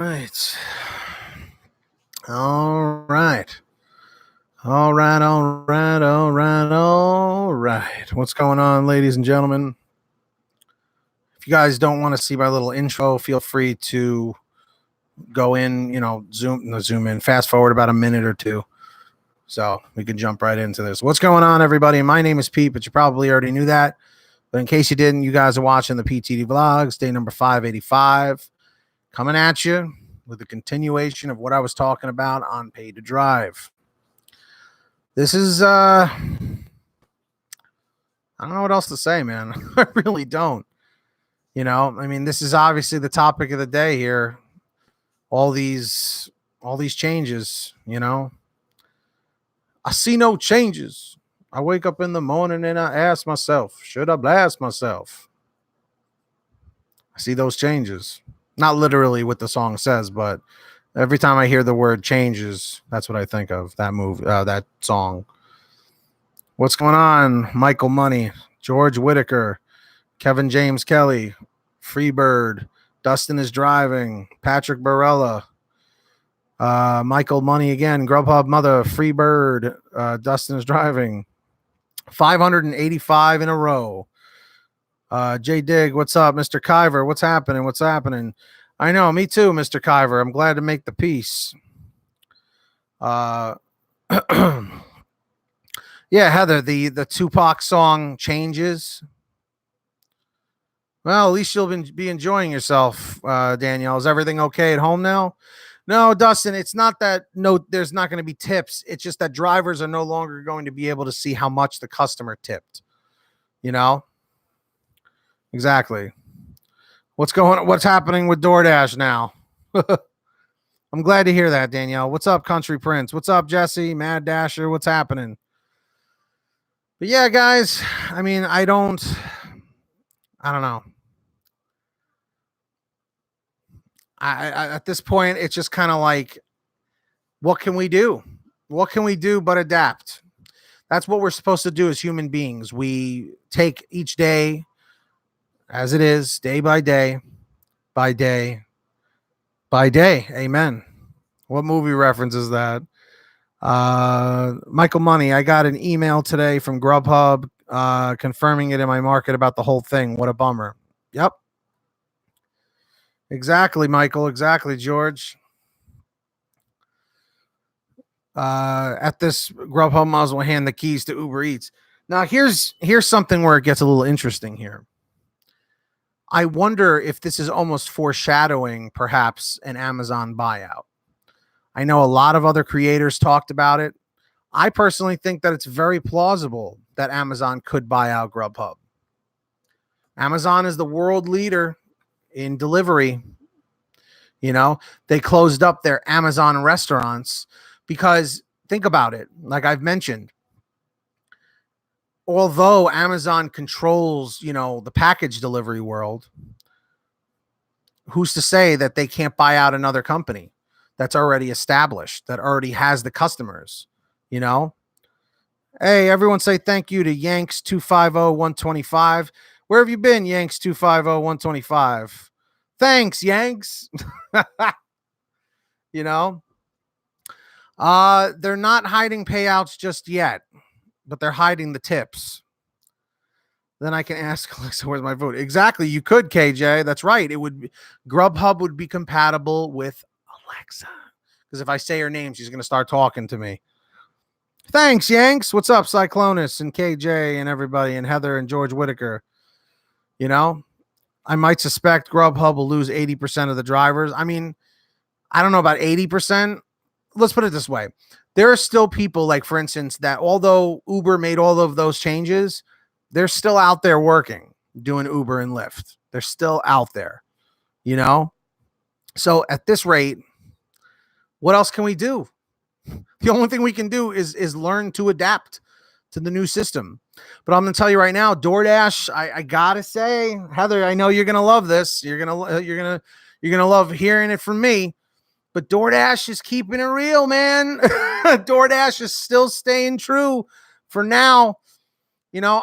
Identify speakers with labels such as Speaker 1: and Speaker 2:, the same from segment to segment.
Speaker 1: Right. All right. All right. All right. All right. All right. What's going on, ladies and gentlemen? If you guys don't want to see my little intro, feel free to go in, zoom in, fast forward about a minute or two. So we can jump right into this. What's going on, everybody? My name is Pete, but you probably already knew that. But in case you didn't, you guys are watching the PTD Vlogs, day number 585, coming at you with a continuation of what I was talking about on Pay to Drive. This is I don't know what else to say, man. I really don't. This is obviously the topic of the day here. All these changes, I see no changes. I wake up in the morning and I ask myself, should I blast myself? I see those changes. Not literally what the song says, but every time I hear the word changes, that's what I think of. That song. What's going on? Michael Money, George Whitaker, Kevin James Kelly, Freebird, Dustin is driving, Patrick Barella, Michael Money again, GrubHub Mother, Freebird, Dustin is driving. 585 in a row. J Dig, what's up? Mr. Kiver, what's happening? What's happening? I know, me too, Mr. Kiver. I'm glad to make the peace. Yeah, Heather, the Tupac song Changes. Well, at least you'll be enjoying yourself, Danielle. Is everything okay at home now? No, Dustin, it's not that there's not going to be tips. It's just that drivers are no longer going to be able to see how much the customer tipped. Exactly. What's happening with DoorDash now? I'm glad to hear that, Danielle. What's up, Country Prince? What's up, Jesse? Mad Dasher? What's happening? But yeah, guys, I don't know. I at this point, it's just kind of like, what can we do? What can we do but adapt? That's what we're supposed to do as human beings. We take each day as it is, day by day, by day, by day. Amen. What movie reference is that? Michael Money, I got an email today from GrubHub confirming it in my market about the whole thing. What a bummer. Yep. Exactly, Michael. Exactly, George. At this, GrubHub might as well hand the keys to Uber Eats. Now, here's something where it gets a little interesting here. I wonder if this is almost foreshadowing perhaps an Amazon buyout. I know a lot of other creators talked about it. I personally think that it's very plausible that Amazon could buy out GrubHub. Amazon is the world leader in delivery. They closed up their Amazon restaurants because, think about it, like I've mentioned, although Amazon controls, the package delivery world, who's to say that they can't buy out another company that's already established, that already has the customers, Hey, everyone say thank you to Yanks 250-125. Where have you been, Yanks 250-125? Thanks, Yanks. They're not hiding payouts just yet, but they're hiding the tips. Then I can ask Alexa, where's my vote? Exactly. You could, KJ. That's right. GrubHub would be compatible with Alexa. Because if I say her name, she's going to start talking to me. Thanks, Yanks. What's up, Cyclonus and KJ and everybody and Heather and George Whitaker? I might suspect GrubHub will lose 80% of the drivers. I don't know about 80%. Let's put it this way. There are still people, like, for instance, that although Uber made all of those changes, they're still out there working, doing Uber and Lyft. They're still out there, So at this rate, what else can we do? The only thing we can do is learn to adapt to the new system. But I'm going to tell you right now, DoorDash, I gotta say, Heather, I know you're going to love this. You're going to love hearing it from me. But DoorDash is keeping it real, man. DoorDash is still staying true for now. You know,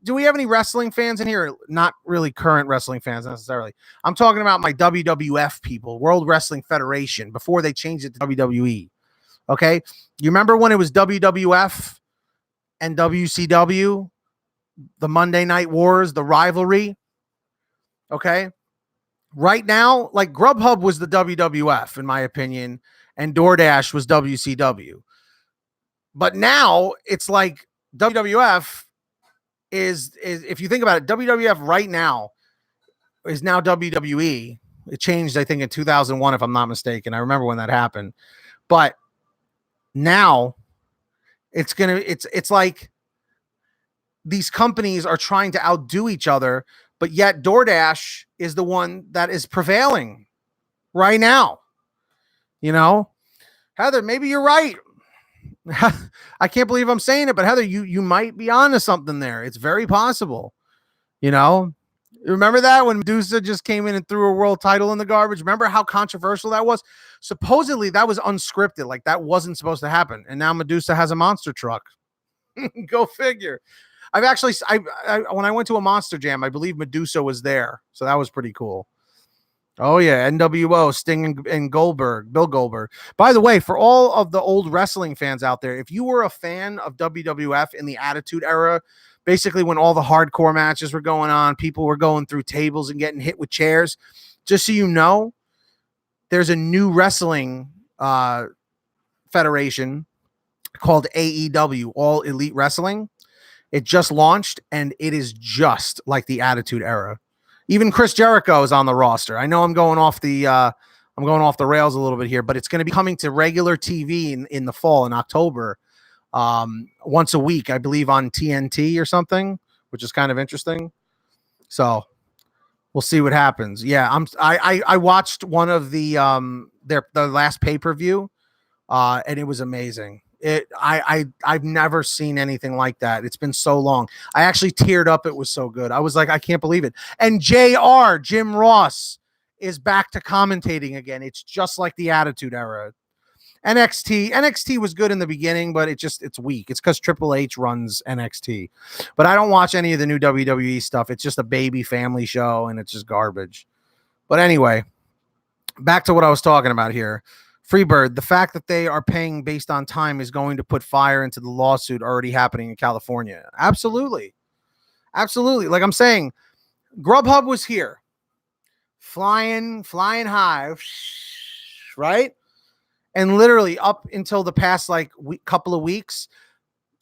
Speaker 1: do we have any wrestling fans in here? Not really current wrestling fans necessarily. I'm talking about my WWF people, World Wrestling Federation, before they changed it to WWE. Okay. You remember when it was WWF and WCW, the Monday Night Wars, the rivalry? Okay. Right now, like GrubHub was the WWF, in my opinion, and DoorDash was WCW. But now it's like WWF is if you think about it, WWF right now is now WWE. It changed, I think, in 2001, if I'm not mistaken. I remember when that happened. But now it's like these companies are trying to outdo each other, but yet DoorDash is the one that is prevailing right now. You know, Heather, maybe you're right. I can't believe I'm saying it, but Heather, you might be onto something there. It's very possible. You know, remember that when Medusa just came in and threw a world title in the garbage? Remember how controversial that was? Supposedly that was unscripted. Like that wasn't supposed to happen. And now Medusa has a monster truck. Go figure. I've actually, when I went to a Monster Jam, I believe Medusa was there. So that was pretty cool. Oh, yeah. NWO, Sting and Goldberg, Bill Goldberg. By the way, for all of the old wrestling fans out there, if you were a fan of WWF in the Attitude Era, basically when all the hardcore matches were going on, people were going through tables and getting hit with chairs, just so you know, there's a new wrestling federation called AEW, All Elite Wrestling. It just launched, and it is just like the Attitude Era. Even Chris Jericho is on the roster. I know I'm going off the rails a little bit here, but it's going to be coming to regular TV in the fall, in October, once a week, I believe, on TNT or something, which is kind of interesting. So we'll see what happens. Yeah, I watched one of the last pay-per-view, and it was amazing. I've never seen anything like that. It's been so long. I actually teared up. It was so good. I was like, I can't believe it. And Jim Ross is back to commentating again. It's just like the Attitude Era. NXT was good in the beginning, but it's weak. It's because Triple H runs NXT. But I don't watch any of the new WWE stuff. It's just a baby family show, and it's just garbage. But anyway, back to what I was talking about here. Freebird, the fact that they are paying based on time is going to put fire into the lawsuit already happening in California. Absolutely. Absolutely. Like I'm saying, GrubHub was here. Flying high, right? And literally up until the past couple of weeks,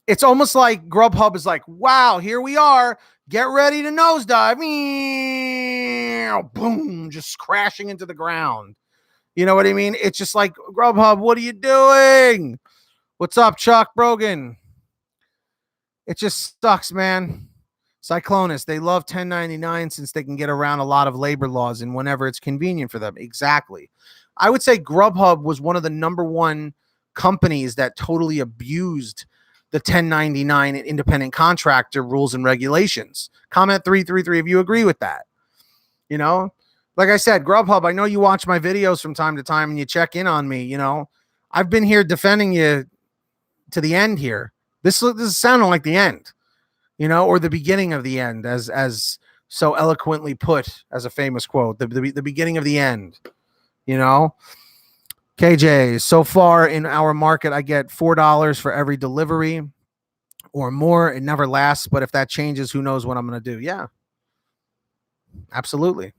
Speaker 1: it's almost like GrubHub is like, wow, here we are. Get ready to nosedive. Boom, just crashing into the ground. You know what I mean? It's just like, GrubHub, what are you doing? What's up, Chuck Brogan? It just sucks, man. Cyclonus, they love 1099 since they can get around a lot of labor laws and whenever it's convenient for them. Exactly. I would say GrubHub was one of the number one companies that totally abused the 1099 and independent contractor rules and regulations. Comment 333 if you agree with that. You know? Like I said, GrubHub, I know you watch my videos from time to time and you check in on me, you know. I've been here defending you to the end here. This is sounding like the end, you know, or the beginning of the end, as so eloquently put as a famous quote, the beginning of the end, you know. KJ, so far in our market, I get $4 for every delivery or more. It never lasts, but if that changes, who knows what I'm going to do? Yeah, absolutely.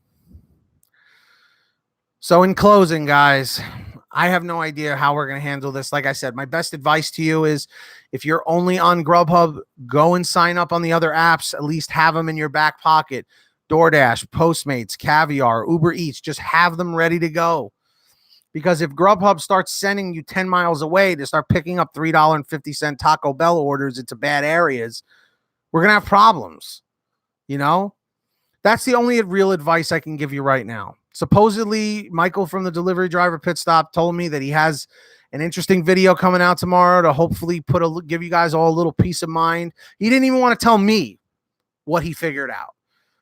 Speaker 1: So in closing, guys, I have no idea how we're going to handle this. Like I said, my best advice to you is if you're only on GrubHub, go and sign up on the other apps. At least have them in your back pocket. DoorDash, Postmates, Caviar, Uber Eats, just have them ready to go. Because if GrubHub starts sending you 10 miles away to start picking up $3.50 Taco Bell orders into bad areas, we're going to have problems. You know? That's the only real advice I can give you right now. Supposedly, Michael from the Delivery Driver Pit Stop told me that he has an interesting video coming out tomorrow to hopefully give you guys all a little peace of mind. He didn't even want to tell me what he figured out.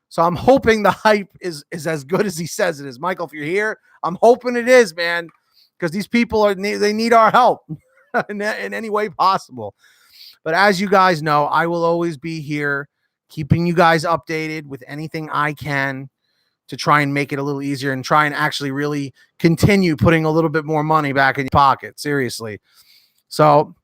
Speaker 1: So I'm hoping the hype is as good as he says it is. Michael, if you're here, I'm hoping it is, man, because these people they need our help in any way possible. But as you guys know, I will always be here keeping you guys updated with anything I can to try and make it a little easier and try and actually really continue putting a little bit more money back in your pocket. Seriously. So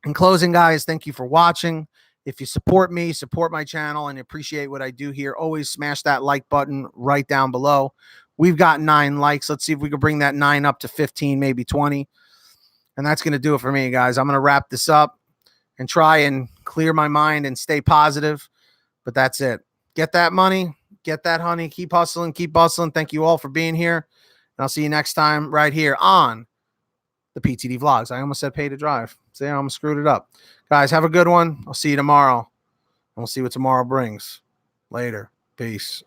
Speaker 1: in closing, guys, thank you for watching. If you support me, support my channel, and appreciate what I do here, always smash that like button right down below. We've got 9 likes. Let's see if we can bring that 9 up to 15, maybe 20. And that's going to do it for me, guys. I'm going to wrap this up and try and clear my mind and stay positive. But that's it. Get that money. Get that honey. Keep hustling. Keep bustling. Thank you all for being here. And I'll see you next time right here on the PTD Vlogs. I almost said pay to drive. See, I almost screwed it up. Guys, have a good one. I'll see you tomorrow. And we'll see what tomorrow brings. Later. Peace.